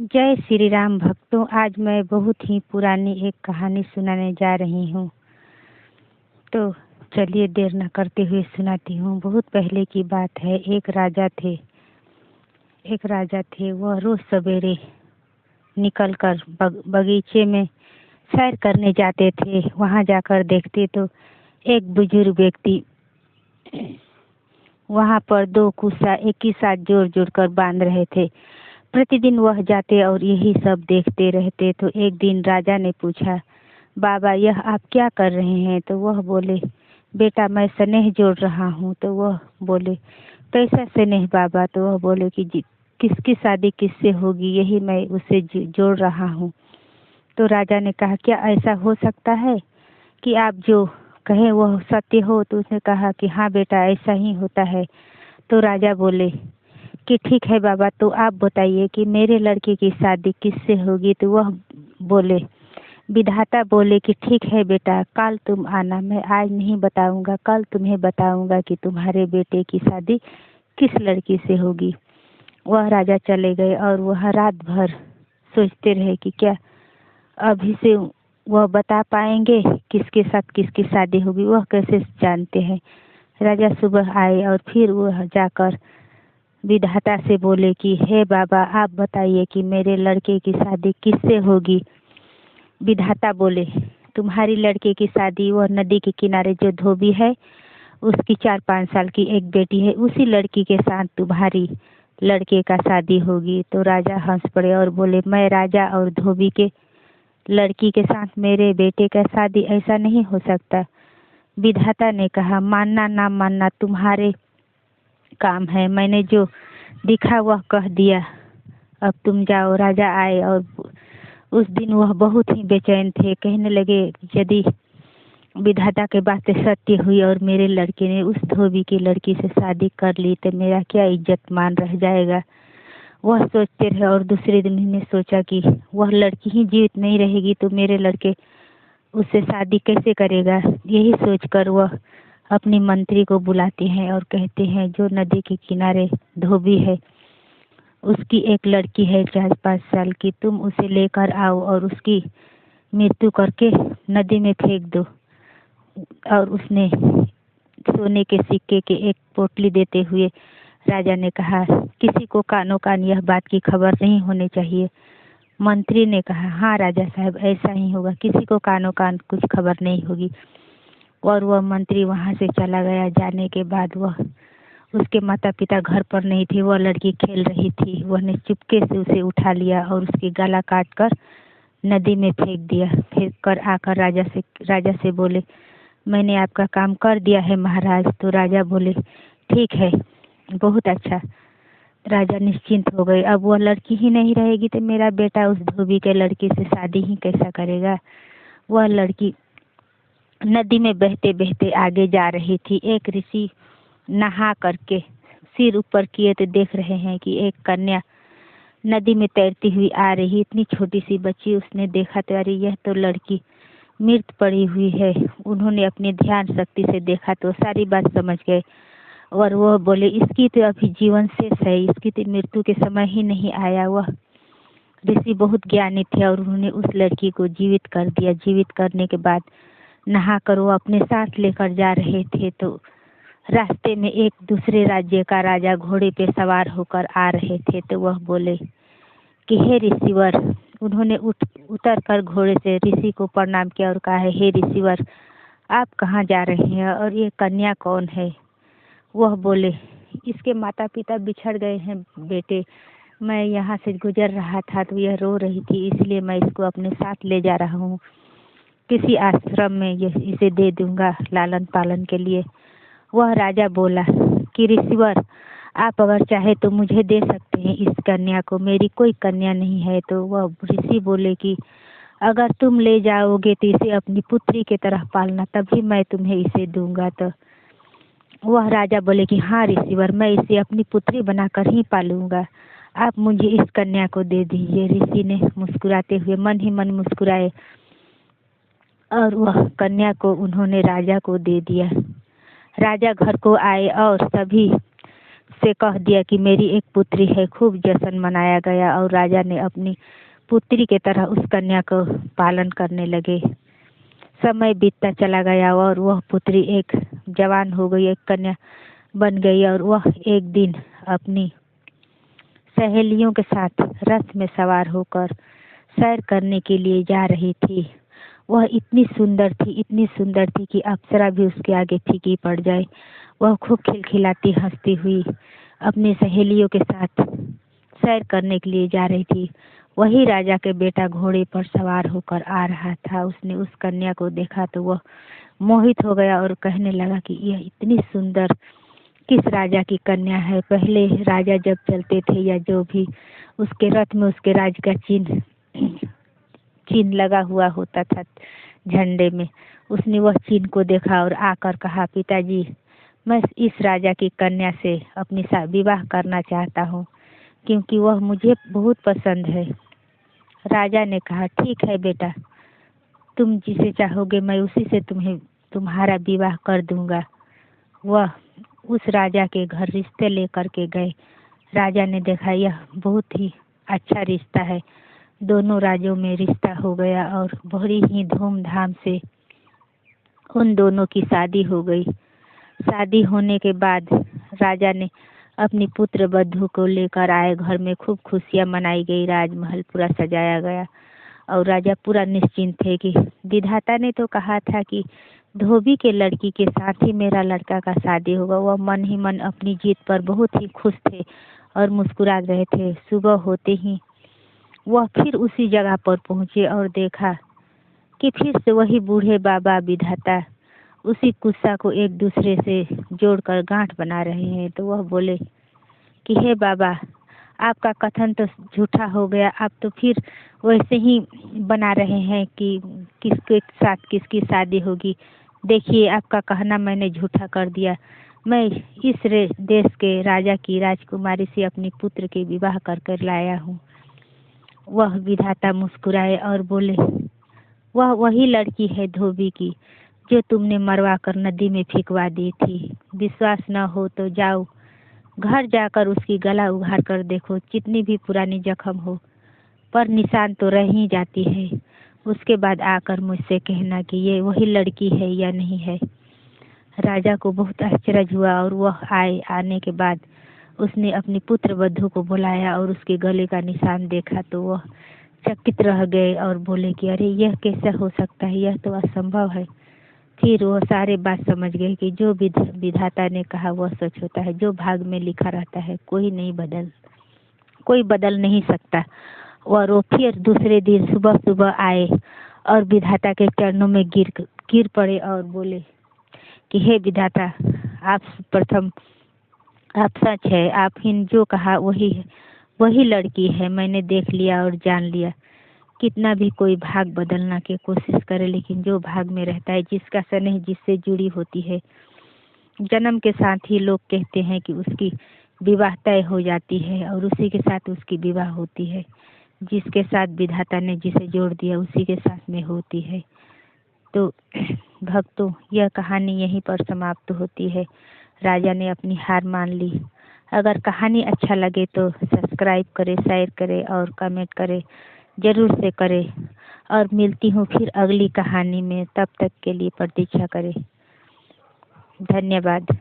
जय श्री राम भक्तों। आज मैं बहुत ही पुरानी एक कहानी सुनाने जा रही हूँ। तो चलिए देर न करते हुए सुनाती हूँ। बहुत पहले की बात है। एक राजा थे। वह रोज सवेरे निकलकर बगीचे में सैर करने जाते थे। वहाँ जाकर देखते तो एक बुजुर्ग व्यक्ति वहाँ पर दो कुत्ता एक ही साथ जोड़ जोड़ कर बांध रहे थे। प्रतिदिन वह जाते और यही सब देखते रहते। तो एक दिन राजा ने पूछा, बाबा यह आप क्या कर रहे हैं? तो वह बोले, बेटा मैं स्नेह जोड़ रहा हूँ। तो वह बोले, कैसा स्नेह बाबा? तो वह बोले कि किसकी शादी किससे होगी, यही मैं उसे जोड़ रहा हूँ। तो राजा ने कहा, क्या ऐसा हो सकता है कि आप जो कहे वह सत्य हो? तो उसने कहा कि हाँ बेटा ऐसा ही होता है। तो राजा बोले कि ठीक है बाबा, तो आप बताइए कि मेरे लड़के की शादी किससे होगी? तो वह बोले, विधाता बोले कि ठीक है बेटा, कल तुम आना, मैं आज नहीं बताऊंगा, कल तुम्हें बताऊंगा कि तुम्हारे बेटे की शादी किस लड़की से होगी। वह राजा चले गए और वह रात भर सोचते रहे कि क्या अभी से वह बता पाएंगे किसके साथ किसकी शादी होगी, वह कैसे जानते हैं। राजा सुबह आए और फिर वह जाकर विधाता से बोले कि हे बाबा आप बताइए कि मेरे लड़के की शादी किससे होगी। विधाता बोले, तुम्हारी लड़के की शादी वह नदी के किनारे जो धोबी है उसकी 4-5 साल की एक बेटी है, उसी लड़की के साथ तुम्हारी लड़के का शादी होगी। तो राजा हंस पड़े और बोले, मैं राजा और धोबी के लड़की के साथ मेरे बेटे का शादी ऐसा नहीं हो सकता। विधाता ने कहा, मानना ना मानना तुम्हारे काम है, मैंने जो दिखा वह कह दिया, अब तुम जाओ। राजा आए और उस दिन वह बहुत ही बेचैन थे। कहने लगे, यदि विधाता के बातें सत्य हुई और मेरे लड़के ने उस धोबी की लड़की से शादी कर ली तो मेरा क्या इज्जत मान रह जाएगा। वह सोचते रहे और दूसरे दिन ने सोचा कि वह लड़की ही जीवित नहीं रहेगी तो मेरे लड़के उससे शादी कैसे करेगा। यही सोचकर वह अपनी मंत्री को बुलाते हैं और कहते हैं, जो नदी के किनारे धोबी है उसकी एक लड़की है 4-5 साल की, तुम उसे लेकर आओ और उसकी मृत्यु करके नदी में फेंक दो। और उसने सोने के सिक्के के एक पोटली देते हुए राजा ने कहा, किसी को कानो कान यह बात की खबर नहीं होनी चाहिए। मंत्री ने कहा, हाँ राजा साहब ऐसा ही होगा, किसी को कानो कान कुछ खबर नहीं होगी। और वह मंत्री वहाँ से चला गया। जाने के बाद वह उसके माता पिता घर पर नहीं थे। वह लड़की खेल रही थी। वह ने चुपके से उसे उठा लिया और उसकी गला काट कर नदी में फेंक दिया। फेंक कर आकर राजा से बोले, मैंने आपका काम कर दिया है महाराज। तो राजा बोले, ठीक है, बहुत अच्छा। राजा निश्चिंत हो गए। अब वह लड़की ही नहीं रहेगी तो मेरा बेटा उस धोबी के लड़की से शादी ही कैसा करेगा। वह लड़की नदी में बहते बहते आगे जा रही थी। एक ऋषि नहा करके सिर ऊपर किए तो देख रहे हैं कि एक कन्या नदी में तैरती हुई आ रही। इतनी छोटी सी बच्ची। उसने देखा तो अरे यह तो लड़की मृत पड़ी हुई है। उन्होंने अपनी ध्यान शक्ति से देखा तो सारी बात समझ गए और वह बोले, इसकी तो अभी जीवन शेष है, इसकी तो मृत्यु के समय ही नहीं आया। वह ऋषि बहुत ज्ञानी थे और उन्होंने उस लड़की को जीवित कर दिया। जीवित करने के बाद नहा कर वो अपने साथ लेकर जा रहे थे तो रास्ते में एक दूसरे राज्य का राजा घोड़े पे सवार होकर आ रहे थे। तो वह बोले कि हे ऋषिवर। उन्होंने उतर कर घोड़े से ऋषि को प्रणाम किया और कहा, हे ऋषिवर आप कहाँ जा रहे हैं और ये कन्या कौन है? वह बोले, इसके माता पिता बिछड़ गए हैं बेटे, मैं यहाँ से गुजर रहा था तो यह रो रही थी, इसलिए मैं इसको अपने साथ ले जा रहा हूँ। किसी आश्रम में इसे दे दूंगा लालन पालन के लिए। वह राजा बोला कि ऋषिवर आप अगर चाहे तो मुझे दे सकते हैं इस कन्या को, मेरी कोई कन्या नहीं है। तो वह ऋषि बोले कि अगर तुम ले जाओगे तो इसे अपनी पुत्री की तरह पालना, तभी मैं तुम्हें इसे दूंगा। तो वह राजा बोले कि हाँ ऋषिवर, मैं इसे अपनी पुत्री बनाकर ही पालूंगा, आप मुझे इस कन्या को दे दीजिए। ऋषि ने मुस्कुराते हुए मन ही मन मुस्कुराए और वह कन्या को उन्होंने राजा को दे दिया। राजा घर को आए और सभी से कह दिया कि मेरी एक पुत्री है। खूब जश्न मनाया गया और राजा ने अपनी पुत्री के तरह उस कन्या को पालन करने लगे। समय बीतता चला गया और वह पुत्री एक जवान हो गई, एक कन्या बन गई और वह एक दिन अपनी सहेलियों के साथ रथ में सवार होकर सैर करने के लिए जा रही थी। वह इतनी सुंदर थी, इतनी सुंदर थी कि अप्सरा भी उसके आगे फीकी पड़ जाए। वह खूब खिलखिलाती हंसती हुई अपनी सहेलियों के साथ सैर करने के लिए जा रही थी। वही राजा के बेटा घोड़े पर सवार होकर आ रहा था। उसने उस कन्या को देखा तो वह मोहित हो गया और कहने लगा कि यह इतनी सुंदर किस राजा की कन्या है। पहले राजा जब चलते थे या जो भी उसके रथ में उसके राज का चिन्ह लगा हुआ होता था झंडे में, उसने वह चिन्ह को देखा और आकर कहा, पिताजी मैं इस राजा की कन्या से अपनी विवाह करना चाहता हूँ क्योंकि वह मुझे बहुत पसंद है। राजा ने कहा, ठीक है बेटा, तुम जिसे चाहोगे मैं उसी से तुम्हारा विवाह कर दूंगा। वह उस राजा के घर रिश्ते लेकर के गए। राजा ने देखा यह बहुत ही अच्छा रिश्ता है। दोनों राज्यों में रिश्ता हो गया और बड़ी ही धूमधाम से उन दोनों की शादी हो गई। शादी होने के बाद राजा ने अपनी पुत्र वधू को लेकर आए। घर में खूब खुशियां मनाई गई, राजमहल पूरा सजाया गया और राजा पूरा निश्चिंत थे कि विधाता ने तो कहा था कि धोबी के लड़की के साथ ही मेरा लड़का का शादी होगा। वह मन ही मन अपनी जीत पर बहुत ही खुश थे और मुस्कुरा रहे थे। सुबह होते ही वह फिर उसी जगह पर पहुँचे और देखा कि फिर से वही बूढ़े बाबा विधाता उसी कुत्सा को एक दूसरे से जोड़कर गांठ बना रहे हैं। तो वह बोले कि हे बाबा, आपका कथन तो झूठा हो गया। आप तो फिर वैसे ही बना रहे हैं कि किसके साथ किसकी शादी होगी। देखिए, आपका कहना मैंने झूठा कर दिया। मैं इस देश के राजा की राजकुमारी से अपनी पुत्र के विवाह कर कर लाया हूँ। वह विधाता मुस्कुराए और बोले, वह वही लड़की है धोबी की जो तुमने मरवा कर नदी में फेंकवा दी थी। विश्वास न हो तो जाओ घर जाकर उसकी गला उघाड़ कर देखो। जितनी भी पुरानी जख्म हो पर निशान तो रह ही जाती है। उसके बाद आकर मुझसे कहना कि ये वही लड़की है या नहीं है। राजा को बहुत आश्चर्य हुआ और वह आने के बाद उसने अपनी पुत्र वधू को बुलाया और उसके गले का निशान देखा तो वह चकित रह गए और बोले कि अरे यह कैसा हो सकता है, यह तो असंभव है। फिर वह सारे बात समझ गए कि जो विधाता ने कहा वह सच होता है। जो भाग में लिखा रहता है कोई बदल नहीं सकता। और वो फिर दूसरे दिन सुबह सुबह आए और विधाता के चरणों में गिर पड़े और बोले कि हे विधाता, आप सच है। आप हिन जो कहा वही लड़की है। मैंने देख लिया और जान लिया। कितना भी कोई भाग बदलना की कोशिश करे, लेकिन जो भाग में रहता है, जिसका स्नेह जिससे जुड़ी होती है, जन्म के साथ ही लोग कहते हैं कि उसकी विवाह तय हो जाती है और उसी के साथ उसकी विवाह होती है। जिसके साथ विधाता ने जिसे जोड़ दिया उसी के साथ में होती है। तो भक्तों, यह कहानी यहीं पर समाप्त होती है। राजा ने अपनी हार मान ली। अगर कहानी अच्छा लगे तो सब्सक्राइब करें, शेयर करें और कमेंट करें, जरूर से करें। और मिलती हूँ फिर अगली कहानी में। तब तक के लिए प्रतीक्षा करें। धन्यवाद।